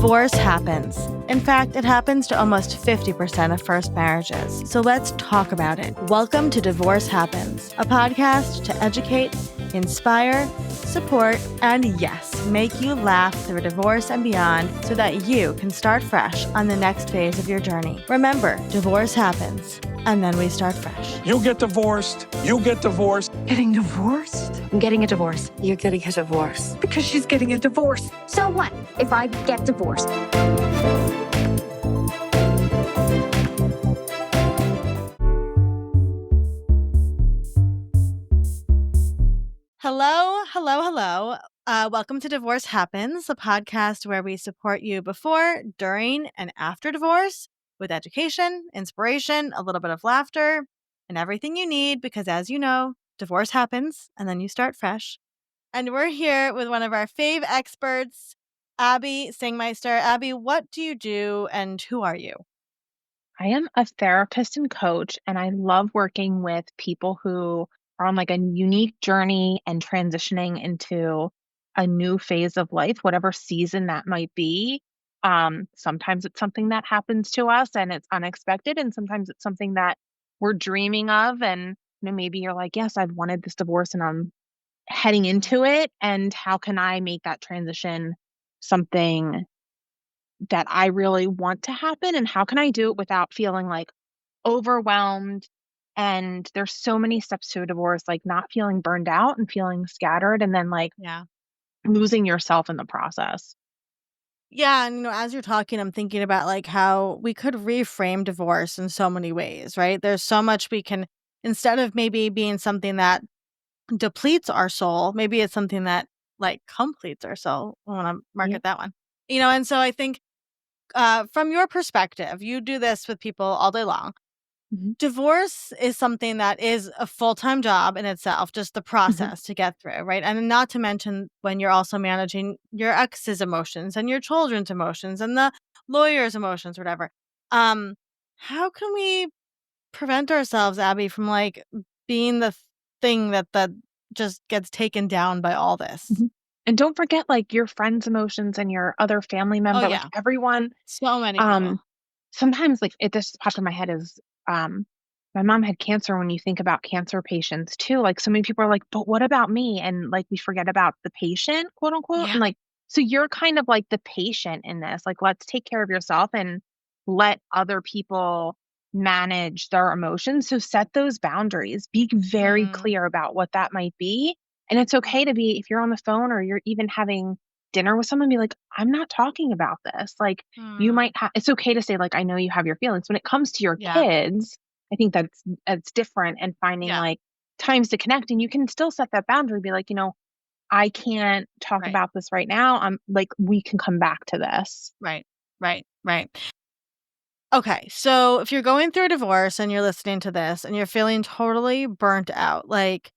Divorce happens. In fact, it happens to almost 50% of first marriages. So let's talk about it. Welcome to Divorce Happens, a podcast to educate, inspire, support, and yes, make you laugh through divorce and beyond so that you can start fresh on the next phase of your journey. Remember, divorce happens, and then we start fresh. You get divorced. You get divorced. Getting divorced? I'm getting a divorce. You're getting a divorce. Because she's getting a divorce. So what if I get divorced? Hello. Welcome to Divorce Happens, a podcast where we support you before, during, and after divorce with education, inspiration, a little bit of laughter, and everything you need because, as you know, divorce happens and then you start fresh. And we're here with one of our fave experts, Abbey Sangmeister. Abbey, what do you do and who are you? I am a therapist and coach, and I love working with people who are on like a unique journey and transitioning into a new phase of life, whatever season that might be. Sometimes it's something that happens to us and it's unexpected, and sometimes it's something that we're dreaming of. And maybe you're like, yes, I've wanted this divorce and I'm heading into it. And how can I make that transition something that I really want to happen? And how can I do it without feeling like overwhelmed? And there's so many steps to a divorce, like not feeling burned out and feeling scattered and then like losing yourself in the process. Yeah, and as you're talking, I'm thinking about like how we could reframe divorce in so many ways, right? There's so much we can, instead of maybe being something that depletes our soul, maybe it's something that like completes our soul. I want to market that one. And so I think from your perspective, you do this with people all day long. Divorce is something that is a full-time job in itself, just the process to get through, right? And not to mention when you're also managing your ex's emotions and your children's emotions and the lawyer's emotions, whatever. How can we prevent ourselves, Abbey, from like being the thing that just gets taken down by all this? And don't forget like your friends' emotions and your other family member, like everyone. So many people. Sometimes like it just popped in my head is my mom had cancer. When you think about cancer patients too, like so many people are like, but what about me? And like we forget about the patient, quote unquote. And like, so you're kind of like the patient in this, like, let's take care of yourself and let other people manage their emotions. So set those boundaries, be very clear about what that might be. And it's okay to be, if you're on the phone or you're even having dinner with someone, be like, I'm not talking about this. Like you might have, it's okay to say like, I know you have your feelings. When it comes to your kids, I think that's different, and finding like times to connect, and you can still set that boundary, be like, I can't talk about this right now. I'm like, we can come back to this. Right. Okay. So if you're going through a divorce and you're listening to this and you're feeling totally burnt out, like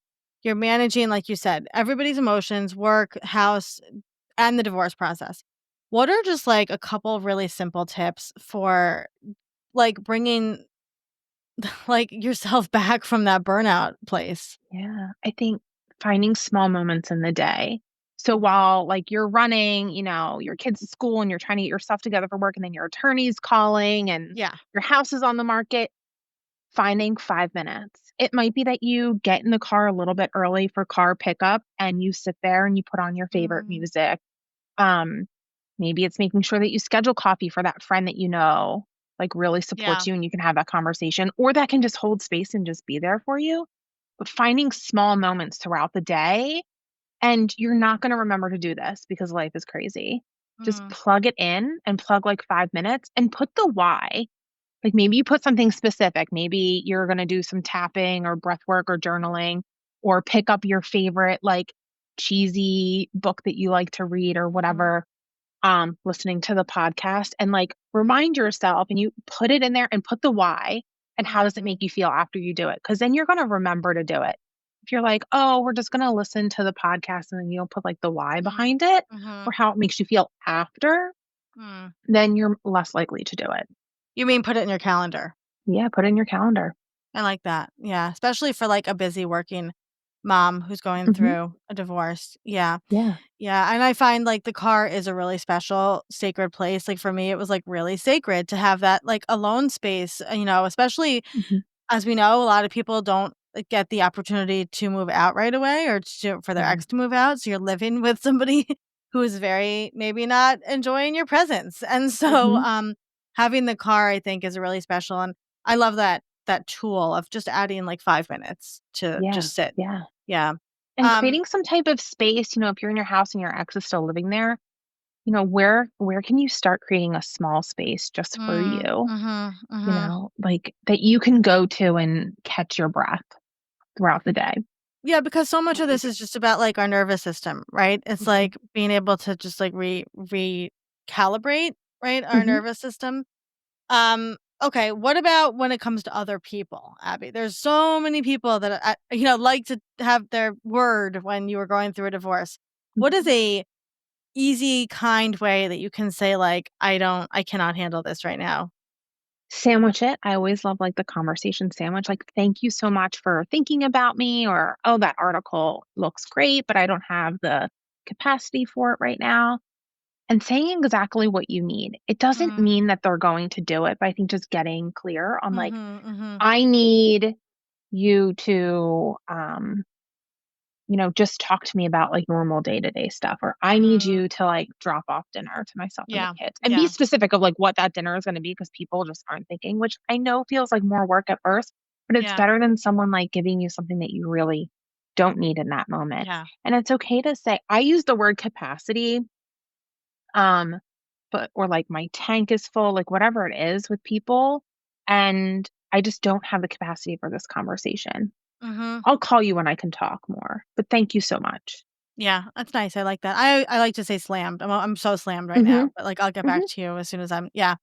you're managing, like you said, everybody's emotions, work, house, and the divorce process. What are just like a couple really simple tips for like bringing like yourself back from that burnout place? Yeah. I think finding small moments in the day. So while like you're running, your kids at school and you're trying to get your stuff together for work, and then your attorney's calling and your house is on the market, finding 5 minutes. It might be that you get in the car a little bit early for car pickup and you sit there and you put on your favorite music. Maybe it's making sure that you schedule coffee for that friend that like really supports you, and you can have that conversation, or that can just hold space and just be there for you. But finding small moments throughout the day, and you're not going to remember to do this because life is crazy. Just plug it in and plug like 5 minutes and put the why. Like maybe you put something specific. Maybe you're going to do some tapping or breath work or journaling, or pick up your favorite like cheesy book that you like to read or whatever. Listening to the podcast, and like remind yourself, and you put it in there and put the why and how does it make you feel after you do it? Because then you're going to remember to do it. If you're like, oh, we're just going to listen to the podcast, and then you don't put like the why behind it or how it makes you feel after, then you're less likely to do it. You mean put it in your calendar? Yeah, put it in your calendar. I like that. Yeah, especially for like a busy working mom who's going Mhm. through a divorce. Yeah. Yeah. Yeah, and I find, like, the car is a really special, sacred place. Like, for me, it was, like, really sacred to have that, like, alone space, especially Mhm. as we know, a lot of people don't, like, get the opportunity to move out right away or for their Yeah. ex to move out, so you're living with somebody who is very maybe not enjoying your presence, and so, Mhm. having the car, I think, is really special, and I love that tool of just adding, like, 5 minutes to Yeah. just sit. Yeah. Yeah. And Um creating some type of space, if you're in your house and your ex is still living there, where can you start creating a small space just for you? Mhm, mhm. Like that you can go to and catch your breath throughout the day. Yeah, because so much of this Like is just about, like, our nervous system, right? It's Mhm. like being able to just, like, recalibrate, right, our Mhm. nervous system. Okay, what about when it comes to other people, Abby? There's so many people that, like to have their word when you were going through a divorce. What is Mhm. a easy, kind way that you can say, like, I cannot handle this right now"? Sandwich it. I always love, like, the conversation sandwich, like, "Thank you so much for thinking about me," or, "Oh, that article looks great, but I don't have the capacity for it right now." And saying exactly what you need. It doesn't Mhm. mean that they're going to do it, but I think just getting clear on, like, Mhm, mhm. "I need you to, just talk to me about, like, normal day-to-day stuff," or, "I need Mhm. you to, like, drop off dinner to myself and the Yeah. kids," and be Yeah. specific of, like, what that dinner is gonna be because people just aren't thinking, which I know feels like more work at first, but it's Yeah. better than someone, like, giving you something that you really don't need in that moment, Yeah. and it's okay to say I use the word capacity, um, but or, like, my tank is full, like, whatever it is with people, and I just don't have the capacity for this conversation. Mhm. I'll call you when I can talk more, but thank you so much. Yeah, that's nice, I like that. I like to say slammed. I'm so slammed right now, Mhm, but, like, I'll get back mhm. to you as soon as yeah.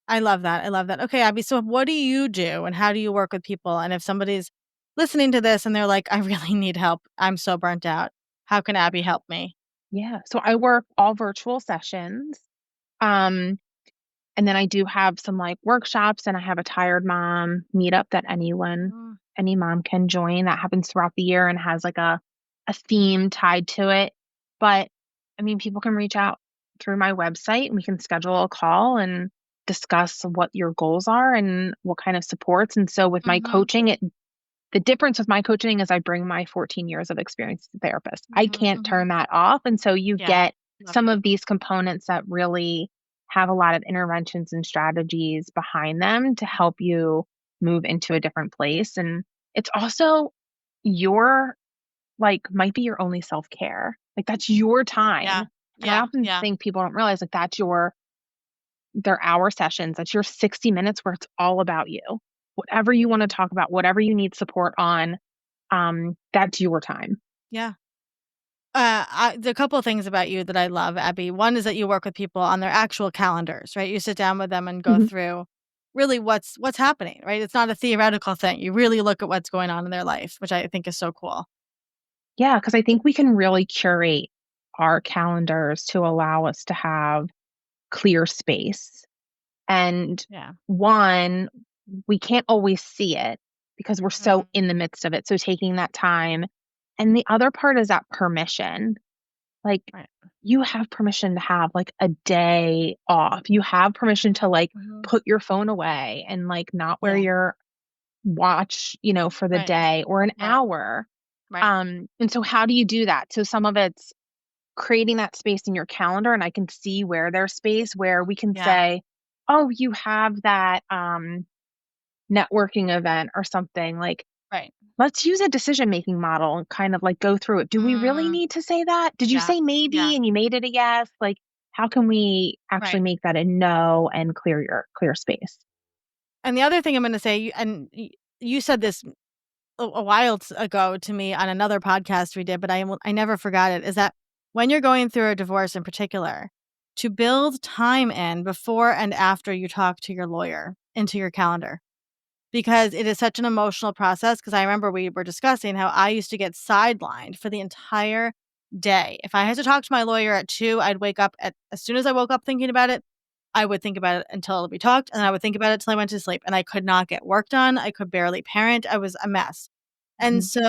I love that, I love that. Okay, Abby, so what do you do, and how do you work with people? And if somebody's listening to this and they're like, "I really need help. I'm so burnt out. How can Abby help me?" Yeah, so I work all virtual sessions, um, and then I do have some, like, workshops, and I have a tired mom meetup that Mm, any mom can join that happens throughout the year and has, like, a theme tied to it, but, I mean, people can reach out through my website, and we can schedule a call and discuss what your goals are and what kind of supports, and so with my mhm, coaching, the difference with my coaching is I bring my 14 years of experience as a therapist. I mhm, can't mhm. turn that off, and so you Yeah, get love some that. of these components that really have a lot of interventions and strategies behind them to help you move into a different place, and it's also your might be your only self-care. Like, that's your time, Yeah, and I yeah, often yeah, think people don't realize, like, they're hour sessions, that's your 60 minutes where it's all about you. Whatever you wanna talk about, whatever you need support on, that's your time. yeah. There are a couple of things about you that I love, Abby. One is that you work with people on their actual calendars, right? You sit down with them and go Mhm. through really what's happening, right? It's not a theoretical thing. You really look at what's going on in their life, which I think is so cool. Yeah, because I think we can really curate our calendars to allow us to have clear space. And Yeah. one, we can't always see it because we're so Mhm. in the midst of it. So taking that time. And the other part is that permission. Like, Right. you have permission to have like a day off. You have permission to Mhm. like Mhm. put your phone away and like not wear Yeah. your watch, for the Right. day or an Right. hour. Right. And so how do you do that? So some of it's creating that space in your calendar, and I can see where there's space where we can Yeah. say, "Oh, you have that networking event or something." Like, Right. let's use a decision-making model and kind of like go through it. Do we really Mm. need to say that? Did you Yeah. say Yeah. maybe and you made it a yes? Like, how can we actually Right. make that a no and clear space? And the other thing I'm going to say, you said this a while ago to me on another podcast we did, but I never forgot it, is that when you're going through a divorce in particular, to build time in before and after you talk to your lawyer into your calendar, because it is such an emotional process. Because I remember we were discussing how I used to get sidelined for the entire day. If I had to talk to my lawyer at 2, I'd wake up as soon as I woke up thinking about it, I would think about it until we talked, and I would think about it till I went to sleep, and I could not get work done. I could barely parent. I was a mess. And Mhm. so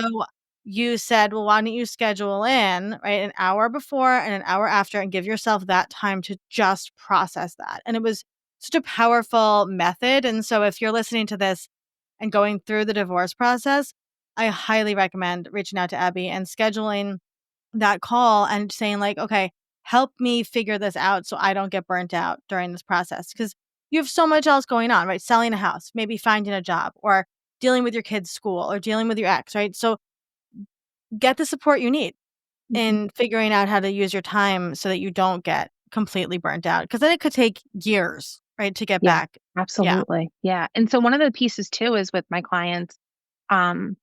you said, well, why don't you schedule in, right, an hour before and an hour after and give yourself that time to just process that. And it was such a powerful method. And so if you're listening to this and going through the divorce process, I highly recommend reaching out to Abby and scheduling that call and saying like, okay, help me figure this out so I don't get burnt out during this process. Because you have so much else going on, right? Selling a house, maybe finding a job, or dealing with your kids' school, or dealing with your ex, right? So get the support you need in figuring out how to use your time so that you don't get completely burnt out. Because then it could take years, right, to get Yeah, back. Yeah. absolutely. Yeah. And so one of the pieces too is with my clients,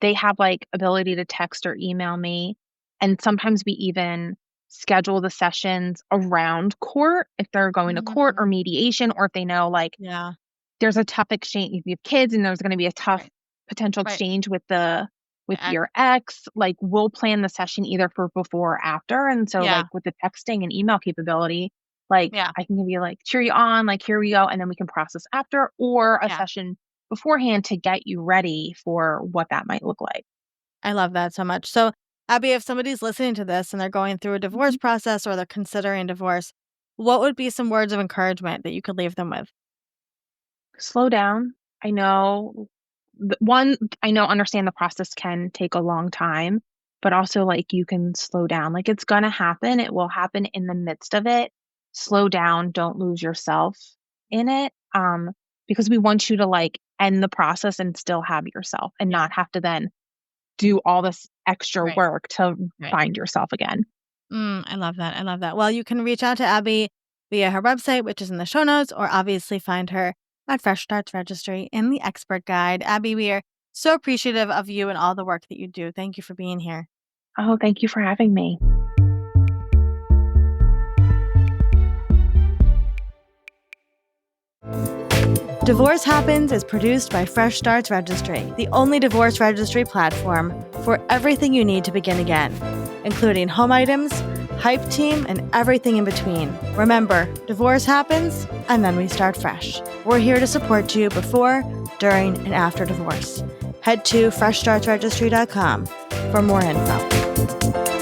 they have like ability to text or email me. And sometimes we even schedule the sessions around court if they're going to court or mediation, or if they know like Yeah. there's a tough exchange if you have kids and there's going to be a tough potential Right. exchange with the with Ex. your ex, like we'll plan the session either for before or after. And so Yeah. like with the texting and email capability, like Yeah. I can give you like cheer you on, like here we go, and then we can process after, or a Yeah. session beforehand to get you ready for what that might look like. I love that so much. So, Abby, if somebody's listening to this and they're going through a divorce process or they're considering divorce, what would be some words of encouragement that you could leave them with? Slow down. I know I know understand the process can take a long time, but also like you can slow down. Like it's gonna happen. It will happen in the midst of it. Slow down. Don't lose yourself in it. Because we want you to like end the process and still have yourself and Yeah. not have to then do all this extra Right. work to Right. find yourself again. I love that. I love that. Well, you can reach out to Abby via her website, which is in the show notes, or obviously find her at Fresh Starts Registry in the expert guide. Abby, we are so appreciative of you and all the work that you do. Thank you for being here. Oh, thank you for having me. Divorce Happens is produced by Fresh Starts Registry, the only divorce registry platform for everything you need to begin again, including home items, hype team, and everything in between. Remember, divorce happens, and then we start fresh. We're here to support you before, during, and after divorce. Head to freshstartsregistry.com for more info.